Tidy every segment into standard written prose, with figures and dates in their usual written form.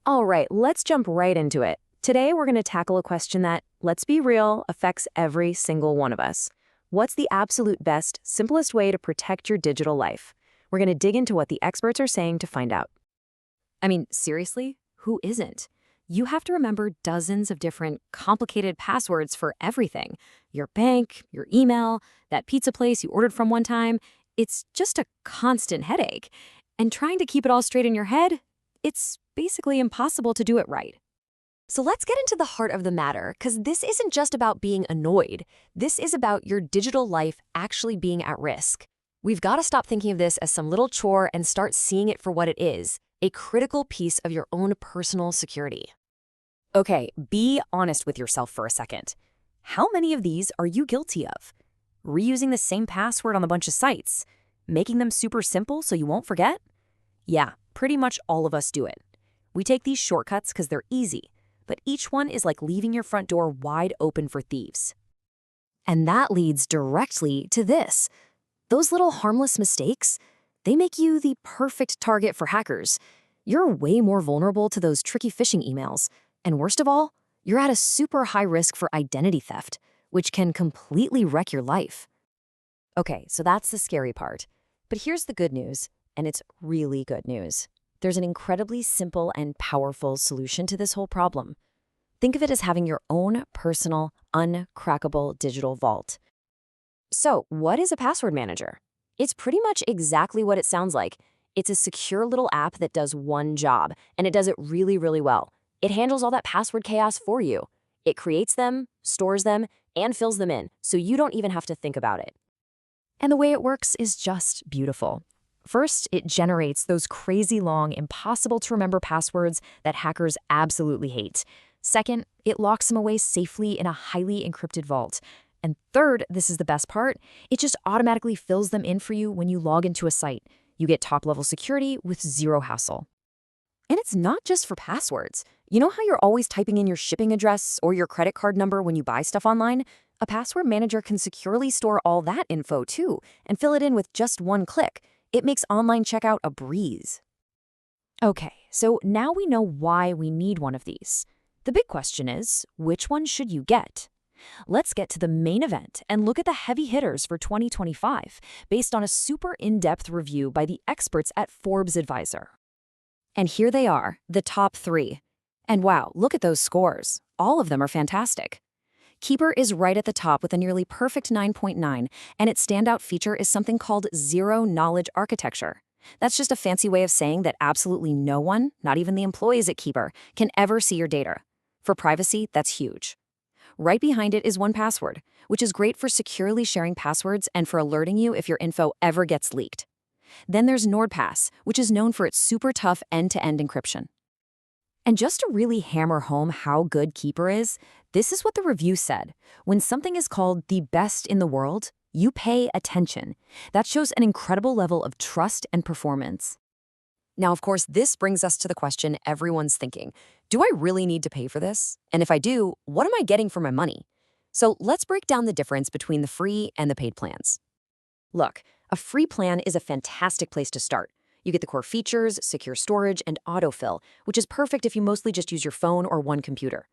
All right, let's jump right into it. Today, we're going to tackle a question that, let's be real, affects every single one of us. What's the absolute best, simplest way to protect your digital life? We're going to dig into what the experts are saying to find out. I mean, seriously, who isn't? You have to remember dozens of different complicated passwords for everything. Your bank, your email, that pizza place you ordered from one time. It's just a constant headache. And trying to keep it all straight in your head, it's basically impossible to do it right. So let's get into the heart of the matter, because this isn't just about being annoyed. This is about your digital life actually being at risk. We've got to stop thinking of this as some little chore and start seeing it for what it is, a critical piece of your own personal security. Okay, be honest with yourself for a second. How many of these are you guilty of? Reusing the same password on a bunch of sites? Making them super simple so you won't forget? Yeah, pretty much all of us do it. We take these shortcuts because they're easy, but each one is like leaving your front door wide open for thieves. And that leads directly to this. Those little harmless mistakes, they make you the perfect target for hackers. You're way more vulnerable to those tricky phishing emails. And worst of all, you're at a super high risk for identity theft, which can completely wreck your life. Okay, so that's the scary part. But here's the good news, and it's really good news. There's an incredibly simple and powerful solution to this whole problem. Think of it as having your own personal, uncrackable digital vault. So, what is a password manager? It's pretty much exactly what it sounds like. It's a secure little app that does one job, and it does it really, really well. It handles all that password chaos for you. It creates them, stores them, and fills them in, so you don't even have to think about it. And the way it works is just beautiful. First, it generates those crazy long, impossible-to-remember passwords that hackers absolutely hate. Second, it locks them away safely in a highly encrypted vault. And third, this is the best part, it just automatically fills them in for you when you log into a site. You get top-level security with zero hassle. And it's not just for passwords. You know how you're always typing in your shipping address or your credit card number when you buy stuff online? A password manager can securely store all that info too and fill it in with just one click. It makes online checkout a breeze. Okay, so now we know why we need one of these. The big question is, which one should you get? Let's get to the main event and look at the heavy hitters for 2025 based on a super in-depth review by the experts at Forbes Advisor. And here they are, the top 3. And wow, look at those scores. All of them are fantastic. Keeper is right at the top with a nearly perfect 9.9, and its standout feature is something called zero-knowledge architecture. That's just a fancy way of saying that absolutely no one, not even the employees at Keeper, can ever see your data. For privacy, that's huge. Right behind it is 1Password, which is great for securely sharing passwords and for alerting you if your info ever gets leaked. Then there's Nordpass, which is known for its super tough end-to-end encryption. And just to really hammer home how good Keeper is, this is what the review said. When something is called the best in the world, you pay attention. That shows an incredible level of trust and performance. Now, of course, this brings us to the question everyone's thinking. Do I really need to pay for this? And if I do, what am I getting for my money? So let's break down the difference between the free and the paid plans. Look, a free plan is a fantastic place to start. You get the core features, secure storage, and autofill, which is perfect if you mostly just use your phone or one computer.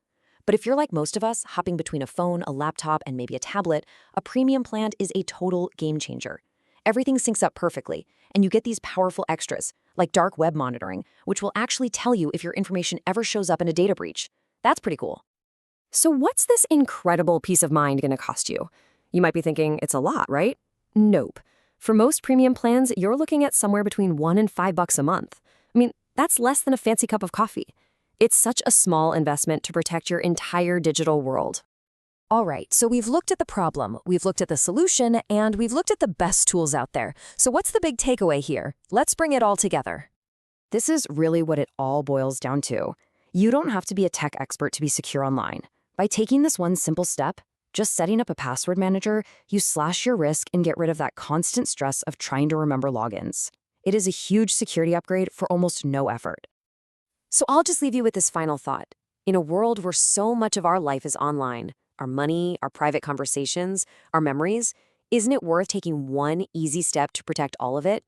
But if you're like most of us, hopping between a phone, a laptop, and maybe a tablet, a premium plan is a total game changer. Everything syncs up perfectly, and you get these powerful extras, like dark web monitoring, which will actually tell you if your information ever shows up in a data breach. That's pretty cool. So what's this incredible peace of mind going to cost you? You might be thinking it's a lot, right? Nope. For most premium plans, you're looking at somewhere between $1 and $5 a month. I mean, that's less than a fancy cup of coffee. It's such a small investment to protect your entire digital world. All right, so we've looked at the problem, we've looked at the solution, and we've looked at the best tools out there. So what's the big takeaway here? Let's bring it all together. This is really what it all boils down to. You don't have to be a tech expert to be secure online. By taking this one simple step, just setting up a password manager, you slash your risk and get rid of that constant stress of trying to remember logins. It is a huge security upgrade for almost no effort. So I'll just leave you with this final thought. In a world where so much of our life is online, our money, our private conversations, our memories, isn't it worth taking one easy step to protect all of it?